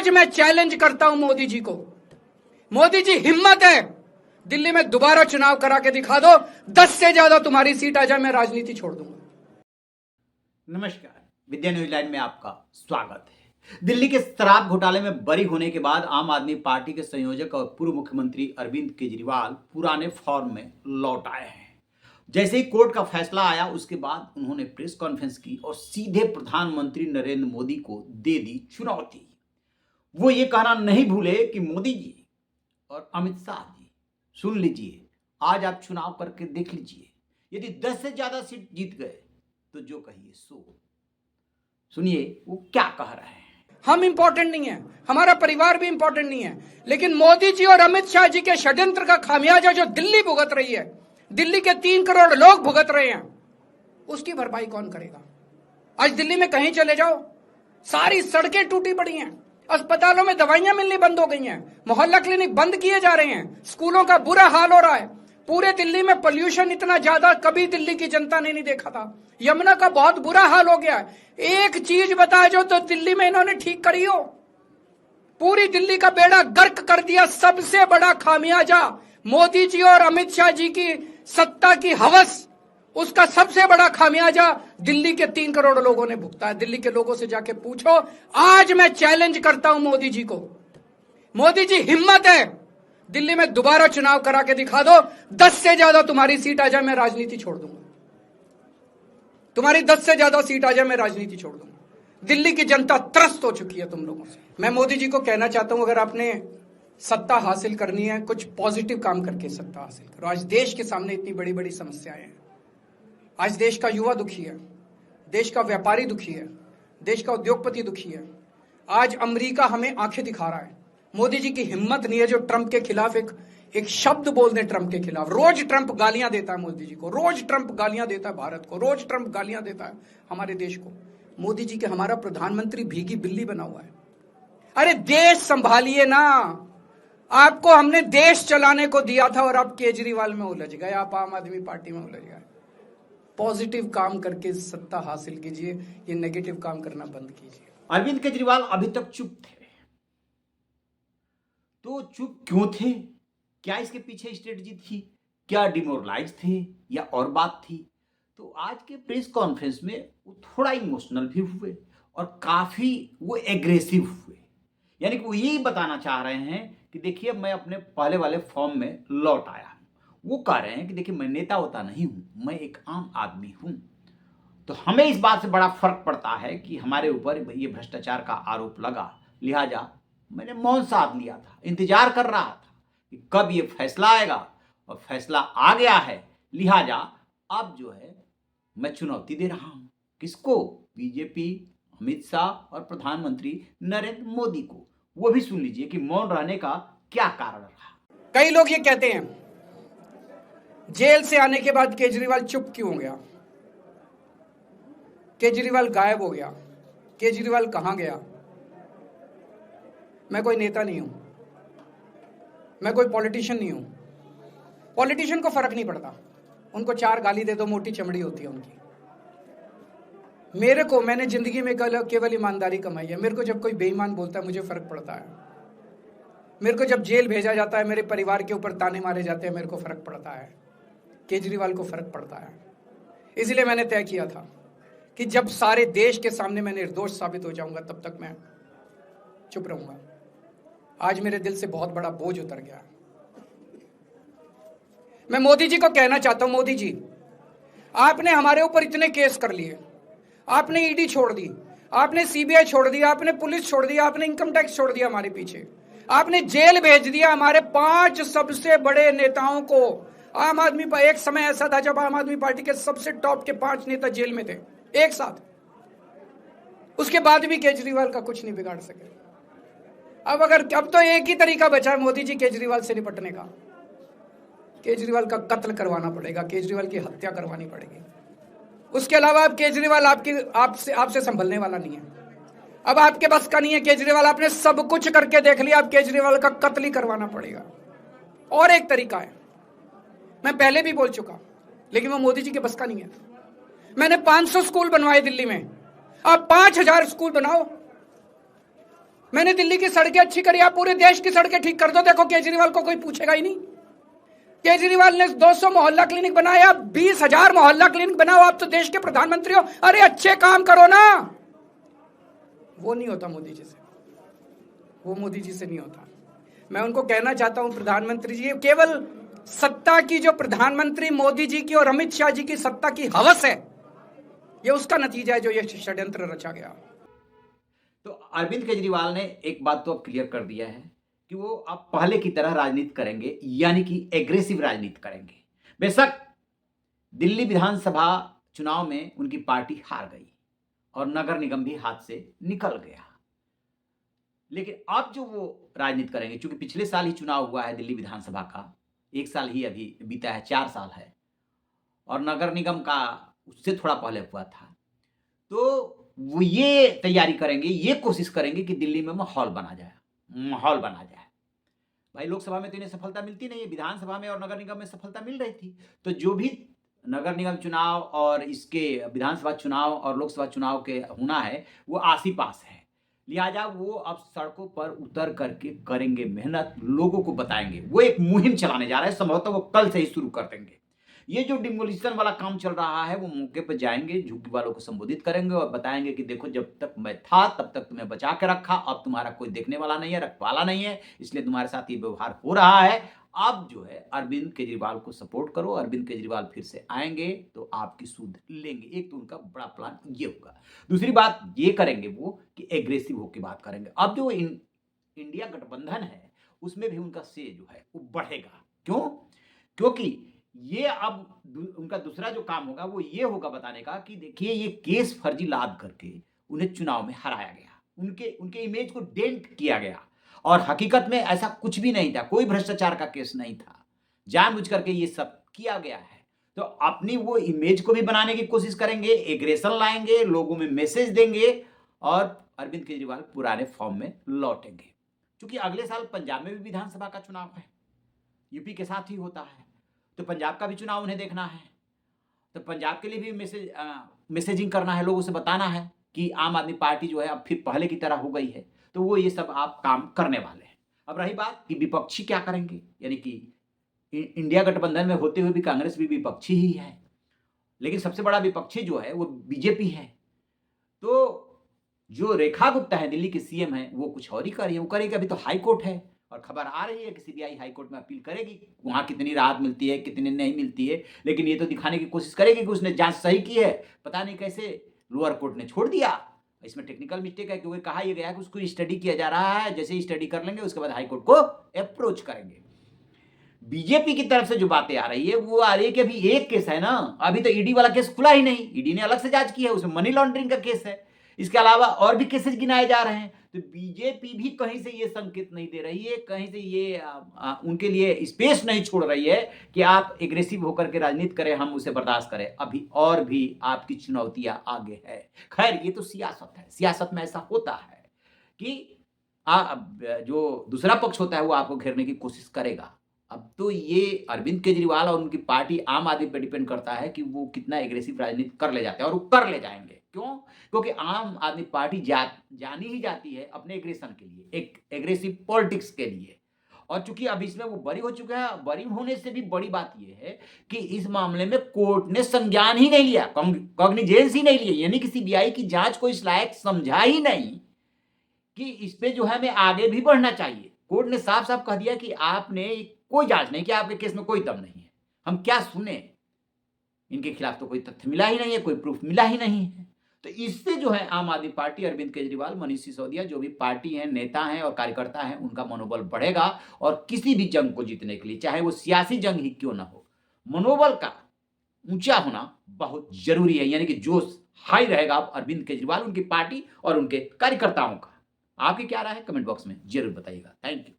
आज मैं चैलेंज करता हूं मोदी जी को। मोदी जी, हिम्मत है दिल्ली में दोबारा चुनाव करा के दिखा दो, 10 से ज्यादा तुम्हारी सीट आ जाए, मैं राजनीति छोड़ दूंगा। नमस्कार, विद्या न्यूज लाइन में आपका स्वागत है। दिल्ली के शराब घोटाले में बरी होने के बाद आम आदमी पार्टी के संयोजक और पूर्व मुख्यमंत्री अरविंद केजरीवाल पुराने फॉर्म में लौट आए हैं। जैसे ही कोर्ट का फैसला आया उसके बाद उन्होंने प्रेस कॉन्फ्रेंस की और सीधे प्रधानमंत्री नरेंद्र मोदी को दे दी चुनौती। वो ये कहना नहीं भूले कि मोदी जी और अमित शाह जी, सुन लीजिए, आज आप चुनाव करके देख लीजिए, यदि 10 से ज्यादा सीट जीत गए तो जो कहिए सो। सुनिए वो क्या कह रहे हैं। हम इंपॉर्टेंट नहीं है, हमारा परिवार भी इंपॉर्टेंट नहीं है, लेकिन मोदी जी और अमित शाह जी के षड्यंत्र का खामियाजा जो दिल्ली भुगत रही है, दिल्ली के 3 करोड़ लोग भुगत रहे हैं, उसकी भरपाई कौन करेगा? आज दिल्ली में कहीं चले जाओ, सारी सड़कें टूटी पड़ी हैं, अस्पतालों में दवाइयां मिलनी बंद हो गई हैं, मोहल्ला क्लिनिक बंद किए जा रहे हैं, स्कूलों का बुरा हाल हो रहा है। पूरे दिल्ली में पोल्यूशन इतना ज्यादा कभी दिल्ली की जनता ने नहीं देखा था। यमुना का बहुत बुरा हाल हो गया है। एक चीज बता जो तो दिल्ली में इन्होंने ठीक करी हो, पूरी दिल्ली का बेड़ा गर्क कर दिया। सबसे बड़ा खामियाजा मोदी जी और अमित शाह जी की सत्ता की हवस, उसका सबसे बड़ा खामियाजा दिल्ली के 3 करोड़ लोगों ने भुगता है। दिल्ली के लोगों से जाके पूछो। आज मैं चैलेंज करता हूं मोदी जी को। मोदी जी, हिम्मत है दिल्ली में दोबारा चुनाव करा के दिखा दो, 10 से ज्यादा तुम्हारी सीट आ जाए, मैं राजनीति छोड़ दूंगा। तुम्हारी 10 से ज्यादा सीट आ जाए, मैं राजनीति छोड़ दूंगा। दिल्ली की जनता त्रस्त हो चुकी है तुम लोगों से। मैं मोदी जी को कहना चाहता हूं, अगर आपने सत्ता हासिल करनी है, कुछ पॉजिटिव काम करके सत्ता हासिल करो। आज देश के सामने इतनी बड़ी बड़ी समस्याएं हैं। आज देश का युवा दुखी है, देश का व्यापारी दुखी है, देश का उद्योगपति दुखी है। आज अमेरिका हमें आंखें दिखा रहा है। मोदी जी की हिम्मत नहीं है जो ट्रंप के खिलाफ एक शब्द बोल दें। ट्रंप के खिलाफ रोज ट्रंप गालियां देता है मोदी जी को, रोज ट्रंप गालियां देता है भारत को, रोज ट्रंप गालियां देता है हमारे देश को। मोदी जी के हमारा प्रधानमंत्री भीगी बिल्ली बना हुआ है। अरे देश संभालिए ना। आपको हमने देश चलाने को दिया था और आप केजरीवाल में उलझ गए, आप आम आदमी पार्टी में उलझ गए। पॉजिटिव काम करके सत्ता हासिल कीजिए, ये नेगेटिव काम करना बंद कीजिए। अरविंद केजरीवाल अभी तक चुप थे, तो चुप क्यों थे? क्या इसके पीछे स्ट्रेटजी थी? क्या डिमोरलाइज थे या और बात थी? तो आज के प्रेस कॉन्फ्रेंस में वो थोड़ा इमोशनल भी हुए और काफी वो एग्रेसिव हुए। यानी कि वो यही बताना चाह रहे हैं कि देखिए, मैं अपने पहले वाले फॉर्म में लौट आया हूं। वो कह रहे हैं कि देखिए, मैं नेता होता नहीं हूं, मैं एक आम आदमी हूं। तो हमें इस बात से बड़ा फर्क पड़ता है कि हमारे ऊपर ये भ्रष्टाचार का आरोप लगा, लिहाजा मैंने मौन साध लिया था, इंतजार कर रहा था कि कब ये फैसला आएगा, और फैसला आ गया है। लिहाजा अब जो है मैं चुनौती दे रहा हूं। किसको? बीजेपी, अमित शाह और प्रधानमंत्री नरेंद्र मोदी को। वो भी सुन लीजिए कि मौन रहने का क्या कारण रहा। कई लोग ये कहते हैं, जेल से आने के बाद केजरीवाल चुप क्यों हो गया? केजरीवाल गायब हो गया, केजरीवाल कहां गया? मैं कोई नेता नहीं हूं, मैं कोई पॉलिटिशियन नहीं हूं। पॉलिटिशियन को फर्क नहीं पड़ता, उनको 4 गाली दे दो, मोटी चमड़ी होती है उनकी। मेरे को, मैंने जिंदगी में केवल ईमानदारी कमाई है। मेरे को जब कोई बेईमान बोलता है मुझे फर्क पड़ता है। मेरे को जब जेल भेजा जाता है, मेरे परिवार के ऊपर ताने मारे जाते हैं, मेरे को फर्क पड़ता है। केजरीवाल को फर्क पड़ता है। इसलिए मैंने तय किया था कि जब सारे देश के सामने मैं निर्दोष साबित हो जाऊंगा, तब तक मैं चुप रहूंगा। आज मेरे दिल से बहुत बड़ा बोझ उतर गया। मैं मोदी जी को कहना चाहता हूं, मोदी जी, आपने हमारे ऊपर इतने केस कर लिए, आपने ईडी छोड़ दी, आपने सीबीआई छोड़ दी, आपने पुलिस छोड़ दी, आपने इनकम टैक्स छोड़ दिया हमारे पीछे, आपने जेल भेज दिया हमारे 5 सबसे बड़े नेताओं को। आम आदमी पार्टी, एक समय ऐसा था जब आम आदमी पार्टी के सबसे टॉप के 5 नेता जेल में थे एक साथ। उसके बाद भी केजरीवाल का कुछ नहीं बिगाड़ सके। अब तो एक ही तरीका बचा है मोदी जी केजरीवाल से निपटने का। केजरीवाल का कत्ल करवाना पड़ेगा, केजरीवाल की हत्या करवानी पड़ेगी। उसके अलावा अब केजरीवाल आपसे संभलने वाला नहीं है। अब आपके बस का नहीं है केजरीवाल, आपने सब कुछ करके देख लिया, अब केजरीवाल का कत्ल ही करवाना पड़ेगा। और एक तरीका है, मैं पहले भी बोल चुका, लेकिन वो मोदी जी के बस का नहीं है। मैंने 500 स्कूल बनवाए दिल्ली में, आप 5000 स्कूल बनाओ। मैंने दिल्ली की सड़कें अच्छी करी, आप पूरे देश की सड़कें ठीक कर दो, देखो केजरीवाल को कोई पूछेगा ही नहीं। केजरीवाल ने 200 मोहल्ला क्लिनिक बनाया, 20,000 मोहल्ला क्लिनिक बनाओ, आप तो देश के प्रधानमंत्री हो, अरे अच्छे काम करो ना। वो नहीं होता मोदी जी से, वो मोदी जी से नहीं होता। मैं उनको कहना चाहता हूं, प्रधानमंत्री जी, केवल सत्ता की जो प्रधानमंत्री मोदी जी की और अमित शाह जी की सत्ता की हवस है, ये उसका नतीजा है जो ये षड्यंत्र रचा गया। तो अरविंद केजरीवाल ने एक बात तो अब क्लियर कर दिया है कि वो अब पहले की तरह राजनीति करेंगे, यानी कि एग्रेसिव राजनीति करेंगे। बेशक दिल्ली विधानसभा चुनाव में उनकी पार्टी हार गई और नगर निगम भी हाथ से निकल गया, लेकिन अब जो वो राजनीति करेंगे, क्योंकि पिछले साल ही चुनाव हुआ है दिल्ली विधानसभा का, 1 साल ही अभी बीता है, 4 साल है, और नगर निगम का उससे थोड़ा पहले हुआ था। तो वो ये तैयारी करेंगे, ये कोशिश करेंगे कि दिल्ली में माहौल बना जाए। भाई लोकसभा में तो इन्हें सफलता मिलती नहीं है, विधानसभा में और नगर निगम में सफलता मिल रही थी। तो जो भी नगर निगम चुनाव और इसके विधानसभा चुनाव और लोकसभा चुनाव के होना है, वो आस ही पास है। लिहाजा वो अब सड़कों पर उतर करके करेंगे मेहनत, लोगों को बताएंगे। वो एक मुहिम चलाने जा रहे हैं, संभवतः वो कल से ही शुरू कर देंगे। ये जो डिमोलिशन वाला काम चल रहा है, वो मौके पर जाएंगे, झुग्गी वालों को संबोधित करेंगे और बताएंगे कि देखो, जब तक मैं था तब तक तुम्हें बचा के रखा, अब तुम्हारा कोई देखने वाला नहीं है, रखवाला नहीं है, इसलिए तुम्हारे साथ ये व्यवहार हो रहा है। अब जो है अरविंद केजरीवाल को सपोर्ट करो, अरविंद केजरीवाल फिर से आएंगे तो आपकी सूद लेंगे। एक तो उनका बड़ा प्लान ये होगा। दूसरी बात ये करेंगे वो कि एग्रेसिव होकर बात करेंगे। अब जो इंडिया गठबंधन है, उसमें भी उनका से जो है वो बढ़ेगा। क्यों? क्योंकि ये अब उनका दूसरा जो काम होगा वो ये होगा बताने का कि देखिए, ये केस फर्जी लाद करके उन्हें चुनाव में हराया गया, उनके इमेज को डेंट किया गया, और हकीकत में ऐसा कुछ भी नहीं था, कोई भ्रष्टाचार का केस नहीं था, जानबूझ करके ये सब किया गया है। तो अपनी वो इमेज को भी बनाने की कोशिश करेंगे, एग्रेशन लाएंगे, लोगों में मैसेज देंगे, और अरविंद केजरीवाल पुराने फॉर्म में लौटेंगे। क्योंकि अगले साल पंजाब में भी विधानसभा का चुनाव है, यूपी के साथ ही होता है, तो पंजाब का भी चुनाव उन्हें देखना है। तो पंजाब के लिए भी मैसेजिंग करना है, लोगों से बताना है कि आम आदमी पार्टी जो है अब फिर पहले की तरह हो गई है। तो वो ये सब आप काम करने वाले हैं। अब रही बात कि विपक्षी क्या करेंगे, यानी कि इंडिया गठबंधन में होते हुए भी कांग्रेस भी विपक्षी ही है, लेकिन सबसे बड़ा विपक्षी जो है वो बीजेपी है। तो जो रेखा गुप्ता है, दिल्ली की सीएम है, वो कुछ और ही कर रही है। वो करेगी, अभी तो हाई कोर्ट है और खबर आ रही है कि सीबीआई हाई कोर्ट में अपील करेगी, वहां कितनी राहत मिलती है, कितनी नहीं मिलती है, लेकिन ये तो दिखाने की कोशिश करेगी कि उसने जांच सही की है। पता नहीं कैसे लोअर कोर्ट ने छोड़ दिया, इसमें टेक्निकल मिस्टेक है, क्योंकि कहा यह गया कि उसको स्टडी किया जा रहा है, जैसे ही स्टडी कर लेंगे उसके बाद हाई कोर्ट को अप्रोच करेंगे। बीजेपी की तरफ से जो बातें आ रही है वो आ रही है कि अभी एक केस है ना, अभी तो ईडी वाला केस खुला ही नहीं, ईडी ने अलग से जांच की है, उसमें मनी लॉन्ड्रिंग का केस है, इसके अलावा और भी केसेस गिनाए जा रहे हैं। तो बीजेपी भी कहीं से ये संकेत नहीं दे रही है, कहीं से ये उनके लिए स्पेस नहीं छोड़ रही है कि आप एग्रेसिव होकर के राजनीति करें, हम उसे बर्दाश्त करें। अभी और भी आपकी चुनौतियां आगे है। खैर, ये तो सियासत है, सियासत में ऐसा होता है कि जो दूसरा पक्ष होता है वो आपको घेरने की कोशिश करेगा। अब तो ये अरविंद केजरीवाल और उनकी पार्टी आम आदमी पर डिपेंड करता है कि वो कितना एग्रेसिव राजनीति कर ले जाते हैं, और वो कर ले जाएंगे। क्यों? क्योंकि आम आदमी पार्टी जानी ही जाती है अपने एग्रेशन के लिए, एक एग्रेसिव पॉलिटिक्स के लिए। और चूंकि अब इसमें वो बरी हो चुके हैं, बरी होने से भी बड़ी बात यह है कि इस मामले में कोर्ट ने संज्ञान ही नहीं लिया, कॉग्निजेंस ही नहीं लिया, यानी कि सीबीआई की जांच को इस लायक समझा ही नहीं कि इस पे जो है हमें आगे भी बढ़ना चाहिए। कोर्ट ने साफ साफ कह दिया कि आपने कोई जांच नहीं किया, आपके केस में कोई दम नहीं है, हम क्या सुने, इनके खिलाफ तो कोई तथ्य मिला ही नहीं है, कोई प्रूफ मिला ही नहीं है। तो इससे जो है आम आदमी पार्टी, अरविंद केजरीवाल, मनीष सिसोदिया, जो भी पार्टी हैं, नेता हैं और कार्यकर्ता हैं, उनका मनोबल बढ़ेगा। और किसी भी जंग को जीतने के लिए, चाहे वो सियासी जंग ही क्यों ना हो, मनोबल का ऊंचा होना बहुत जरूरी है, यानी कि जोश हाई रहेगा अरविंद केजरीवाल, उनकी पार्टी और उनके कार्यकर्ताओं का। आपकी क्या राय है, कमेंट बॉक्स में जरूर बताइएगा। Thank you.